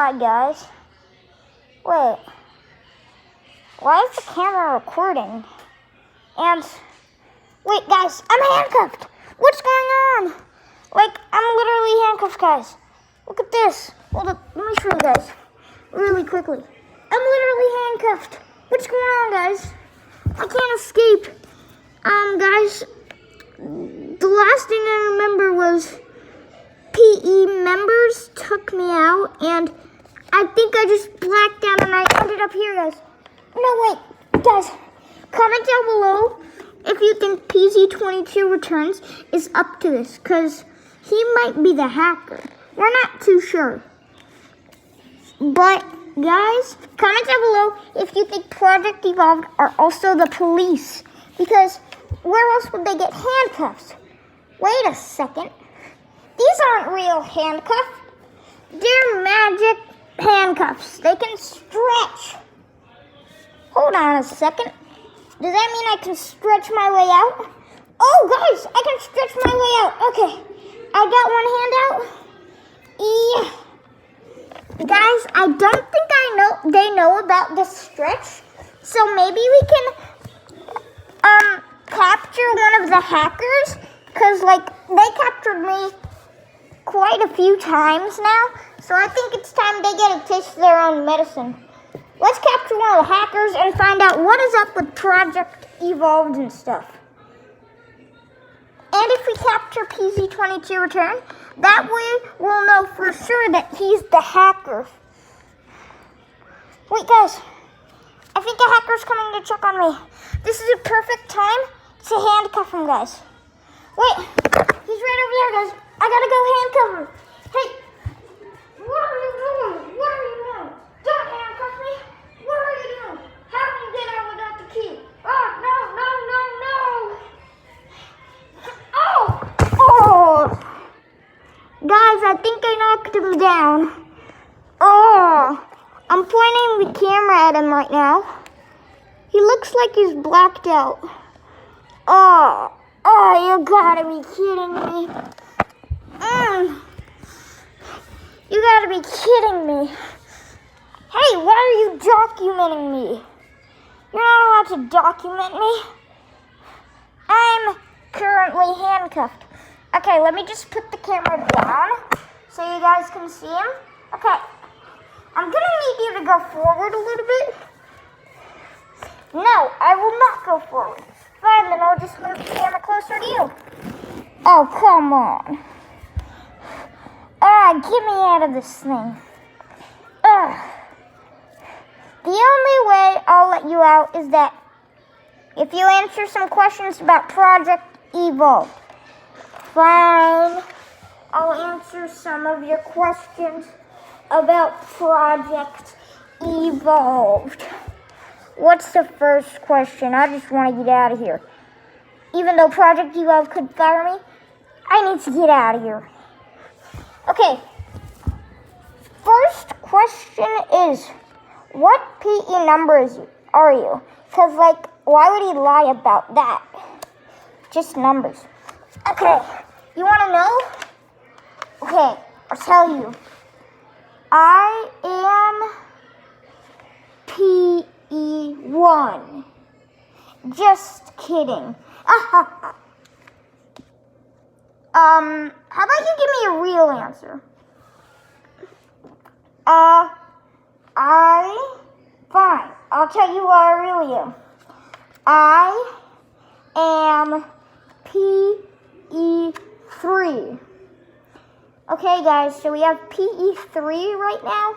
Hi guys. Wait. Why is the camera recording? And wait guys, I'm handcuffed. What's going on? Like, I'm literally handcuffed, guys. Look at this. Hold up, let me show you guys really quickly. I'm literally handcuffed. What's going on, guys? I can't escape. Guys, the last thing I remember was PE members took me out, and I think I just blacked out and I ended up here, guys. No, wait, guys, comment down below if you think PZ22 Returns is up to this, because he might be the hacker. We're not too sure. But, guys, comment down below if you think Project Evolved are also the police, because where else would they get handcuffs? Wait a second. These aren't real handcuffs. They're magic handcuffs. They can stretch. Hold on a second. Does that mean I can stretch my way out? Oh, guys, I can stretch my way out. Okay, I got one hand out. Yeah. Guys, I don't think they know about this stretch. So maybe we can capture one of the hackers, because like they captured me quite a few times now, so I think it's time they get a taste of their own medicine. Let's capture one of the hackers and find out what is up with Project Evolved and stuff. And if we capture PZ22 Return, that way we'll know for sure that he's the hacker. Wait guys, I think a hacker's coming to check on me. This is a perfect time to handcuff him, guys. Wait, he's right over there, guys. I gotta go handcuff him. Hey, what are you doing? What are you doing? Don't handcuff me. What are you doing? How can you get out without the key? Oh, no, no, no, no. Oh! Guys, I think I knocked him down. Oh! I'm pointing the camera at him right now. He looks like he's blacked out. Oh, you gotta be kidding me. You gotta be kidding me. Hey, why are you documenting me? You're not allowed to document me. I'm currently handcuffed. Okay, let me just put the camera down so you guys can see him. Okay, I'm gonna need you to go forward a little bit. No, I will not go forward. Fine, then I'll just move the camera closer to you. Oh, come on. Get me out of this thing. The only way I'll let you out is that if you answer some questions about Project Evolved. Fine, I'll answer some of your questions about Project Evolved. What's the first question? I just want to get out of here. Even though Project Evolved could fire me, I need to get out of here. Okay. First question is, what PE number are you? Because, like, why would he lie about that? Just numbers. Okay. You want to know? Okay, I'll tell you. I am PE1. Just kidding. How about you give me a real answer? Fine. I'll tell you what I really am. I am PE3. Okay, guys, so we have PE3 right now.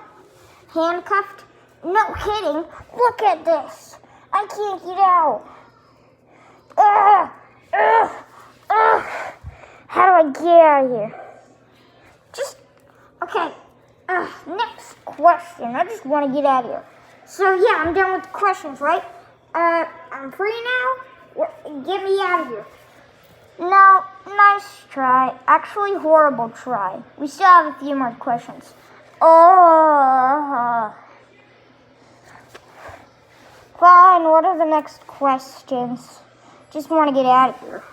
Handcuffed. No kidding. Look at this. I can't get out. How do I get out of here? Okay. Next question. I just want to get out of here. So, yeah, I'm done with the questions, right? I'm free now. Get me out of here. No, nice try. Actually, horrible try. We still have a few more questions. Fine, what are the next questions? Just want to get out of here.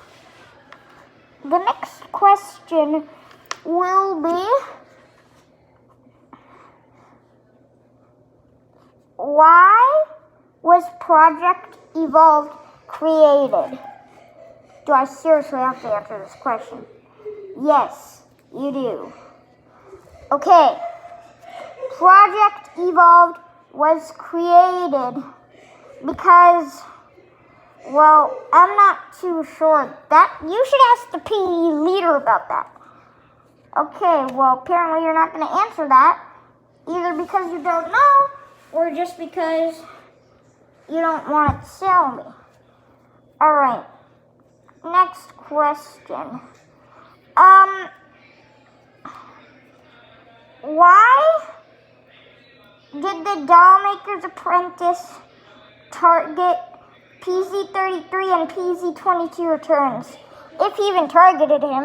The next question will be, Why was Project Evolved created? Do I seriously have to answer this question? Yes, you do. Okay. Project Evolved was created because, well, I'm not too sure. That you should ask the PE leader about that. Okay, well, apparently you're not going to answer that, either because you don't know or just because you don't want to tell me. All right. Next question. Why did the Dollmaker's Apprentice target PZ-33 and PZ-22 returns, if he even targeted him?